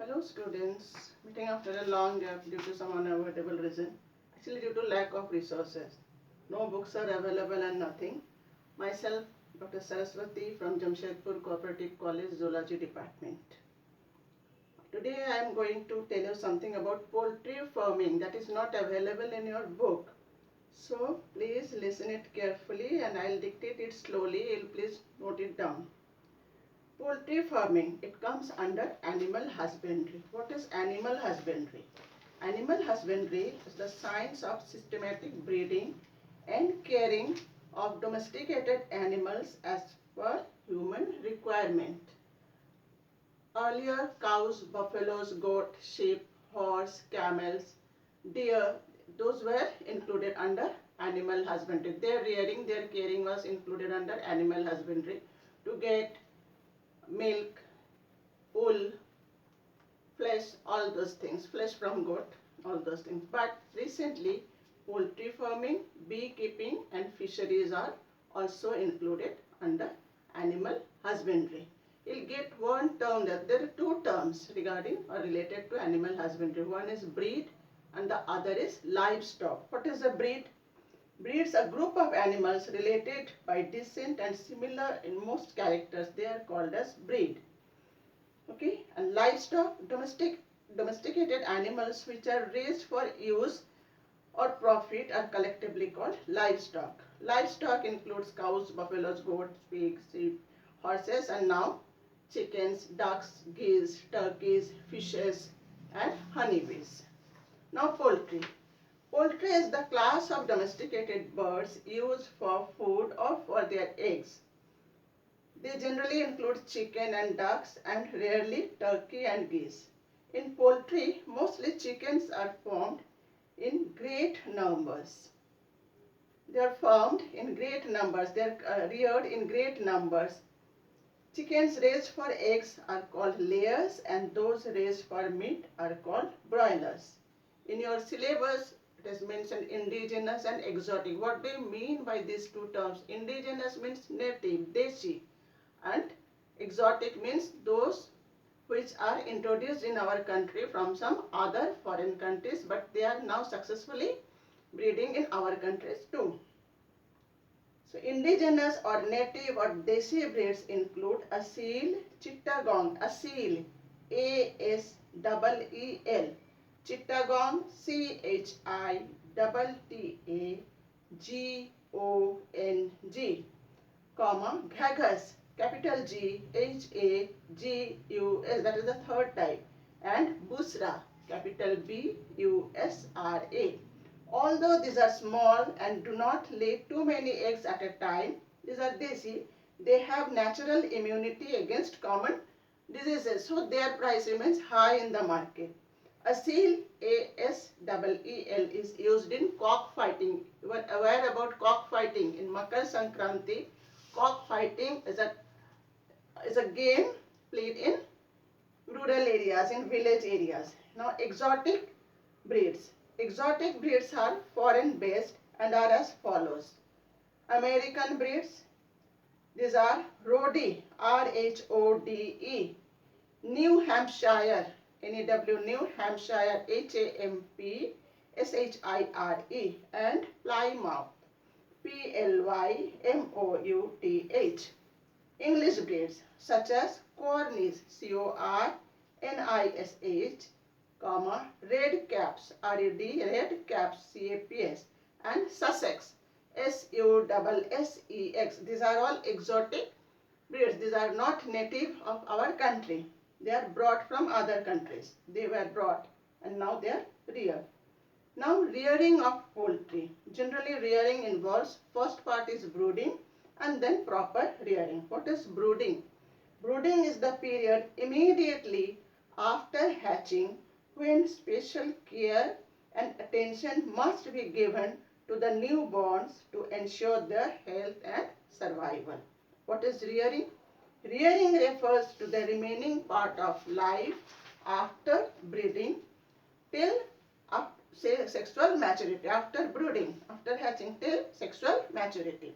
Hello students, meeting after a long gap due to some unavoidable reason, actually due to lack of resources. No books are available and nothing. Myself, Dr. Saraswati from Jamshedpur Cooperative College Zoology Department. Today I am going to tell you something about poultry farming that is not available in your book. So please listen it carefully and I will dictate it slowly. You'll please note it down. Poultry farming, it comes under animal husbandry. What is animal husbandry? Animal husbandry is the science of systematic breeding and caring of domesticated animals as per human requirement. Earlier, cows, buffaloes, goat, sheep, horse, camels, deer, those were included under animal husbandry. Their rearing, their caring was included under animal husbandry to get milk, wool, flesh, all those things, flesh from goat, all those things. But recently, poultry farming, beekeeping and fisheries are also included under animal husbandry. You'll get one term there are two terms regarding or related to animal husbandry. One is breed and the other is livestock. What is a breed? Breeds a group of animals related by descent and similar in most characters. They are called as breed. Okay, and livestock, domesticated animals which are raised for use or profit are collectively called livestock. Livestock includes cows, buffaloes, goats, pigs, sheep, horses, and now chickens, ducks, geese, turkeys, fishes, and honeybees. Now poultry. Poultry is the class of domesticated birds used for food or for their eggs. They generally include chicken and ducks and rarely turkey and geese. In poultry, mostly chickens are formed in great numbers. They are formed in great numbers. They are reared in great numbers. Chickens raised for eggs are called layers and those raised for meat are called broilers. In your syllabus, it is mentioned indigenous and exotic. What do you mean by these two terms? Indigenous means native, deshi, and exotic means those which are introduced in our country from some other foreign countries, but they are now successfully breeding in our countries too. So indigenous or native or desi breeds include Asil, Chittagong, Asil, A-S-E-E-L, Chittagong, C-H-I-T-T-A-G-O-N-G, comma, Ghaghas, capital G, H-A-G-U-S, that is the third type, and Busra, capital B-U-S-R-A. Although these are small and do not lay too many eggs at a time, these are desi, they have natural immunity against common diseases, so their price remains high in the market. Asil, A-S-E-E-L, is used in cockfighting. You are aware about cockfighting. In Makar Sankranti, cockfighting is a game played in rural areas, in village areas. Now exotic breeds. Exotic breeds are foreign based and are as follows. American breeds, these are Rhode, R-H-O-D-E, New Hampshire, N-E-W, New Hampshire, H-A-M-P-S-H-I-R-E, and Plymouth, P-L-Y-M-O-U-T-H. English breeds such as Cornish, C-O-R-N-I-S-H, red caps, R-E-D, red caps, C-A-P-S, and Sussex, S-U-S-S-E-X. These are all exotic breeds. These are not native of our country. They are brought from other countries. They were brought and now they are reared. Now rearing of poultry. Generally rearing involves, first part is brooding and then proper rearing. What is brooding? Brooding is the period immediately after hatching when special care and attention must be given to the newborns to ensure their health and survival. What is rearing? Rearing refers to the remaining part of life after breeding till say sexual maturity, after brooding, after hatching till sexual maturity.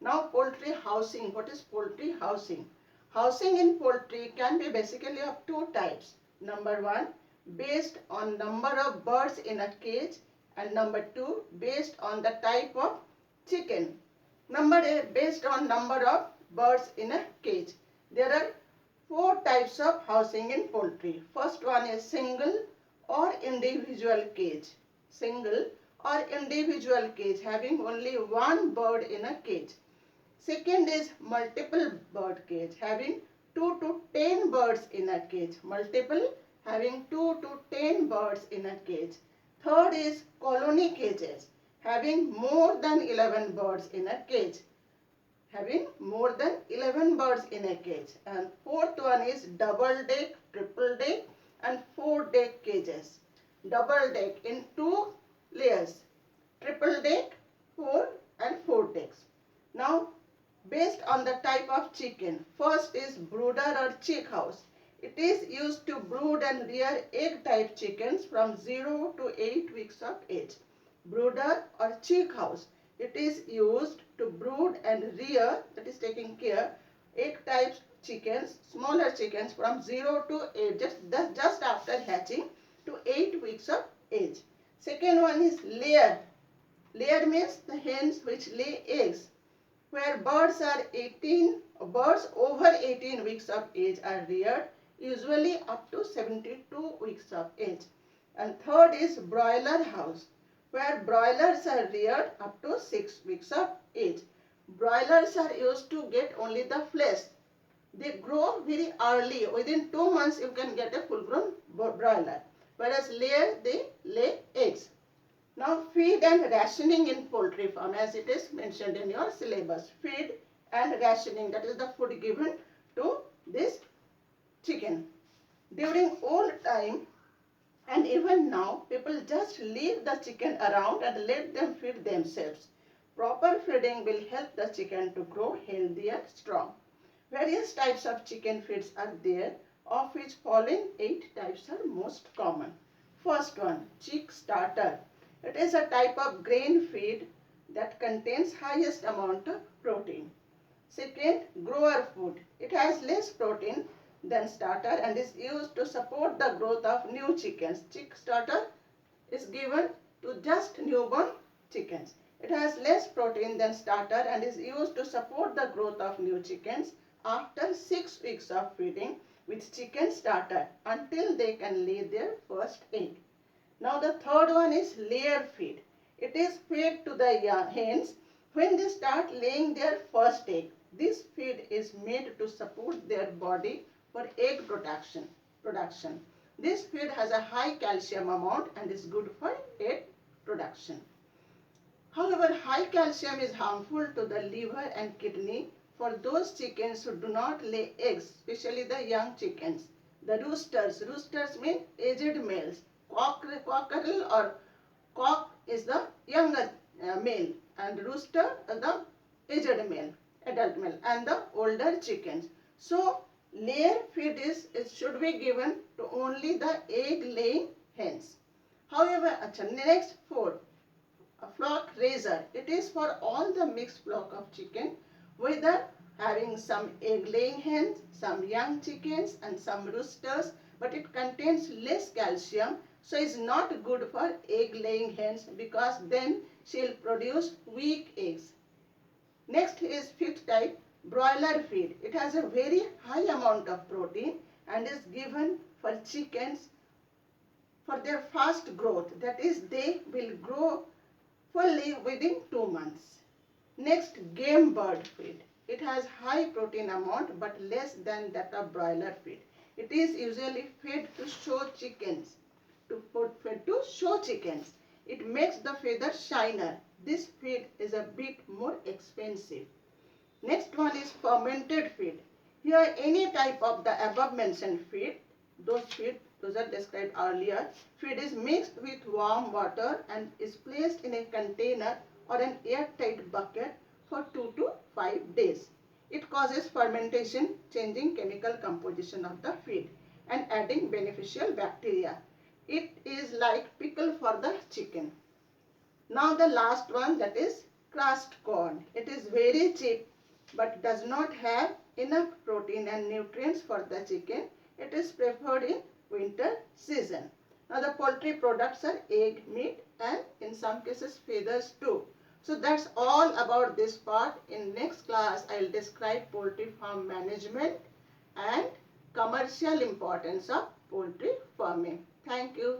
Now poultry housing. What is poultry housing? Housing in poultry can be basically of two types. Number 1, based on number of birds in a cage, and number 2, based on the type of chicken. Number A, based on number of birds in a cage. There are 4 types of housing in poultry. First one is single or individual cage. Single or individual cage having only one bird in a cage. Second is multiple bird cage having 2 to 10 birds in a cage. Multiple having 2 to 10 birds in a cage. Third is colony cages having more than 11 birds in a cage. Having more than 11 birds in a cage. And fourth one is double deck, triple deck and 4 deck cages. Double deck in 2 layers. Triple deck, 4 and 4 decks. Now, based on the type of chicken, first is brooder or chick house. It is used to brood and rear egg type chickens from 0 to 8 weeks of age. Brooder or chick house. It is used to brood and rear, that is taking care, egg type chickens, smaller chickens from 0 to 8, just after hatching to 8 weeks of age. Second one is layer. Layer means the hens which lay eggs, where birds over 18 weeks of age are reared, usually up to 72 weeks of age. And third is broiler house, where broilers are reared up to 6 weeks of age. Broilers are used to get only the flesh. They grow very early. Within 2 months you can get a full-grown broiler. Whereas layer, they lay eggs. Now feed and rationing in poultry farm, as it is mentioned in your syllabus. Feed and rationing, that is the food given to this chicken. During old time, and even now, people just leave the chicken around and let them feed themselves. Proper feeding will help the chicken to grow healthy and strong. Various types of chicken feeds are there, of which following 8 types are most common. First one, chick starter. It is a type of grain feed that contains highest amount of protein. Second, grower food. It has less protein than starter and is used to support the growth of new chickens. Chick starter is given to just newborn chickens. It has less protein than starter and is used to support the growth of new chickens after 6 weeks of feeding with chicken starter until they can lay their first egg. Now the third one is layer feed. It is fed to the hens when they start laying their first egg. This feed is made to support their body for egg production. This feed has a high calcium amount and is good for egg production. However, high calcium is harmful to the liver and kidney for those chickens who do not lay eggs, especially the young chickens. The roosters mean aged males. Cockerel or cock is the younger male, and rooster the aged male, adult male, and the older chickens. So layer feed should be given to only the egg laying hens. However, next 4, a flock raiser. It is for all the mixed flock of chicken, whether having some egg laying hens, some young chickens and some roosters, but it contains less calcium, so is not good for egg laying hens because then she will produce weak eggs. Next is 5th type, broiler feed. It has a very high amount of protein and is given for chickens for their fast growth. That is, they will grow fully within 2 months. Next, game bird feed. It has high protein amount but less than that of broiler feed. It is usually fed to show chickens. It makes the feather shiner. This feed is a bit more expensive. Next one is fermented feed. Here any type of the above mentioned feed, those are described earlier. Feed is mixed with warm water and is placed in a container or an airtight bucket for 2 to 5 days. It causes fermentation, changing chemical composition of the feed and adding beneficial bacteria. It is like pickle for the chicken. Now the last one, that is crushed corn. It is very cheap but does not have enough protein and nutrients for the chicken. It is preferred in winter season. Now the poultry products are egg, meat and in some cases feathers too. So that's all about this part. In next class I will describe poultry farm management and commercial importance of poultry farming. Thank you.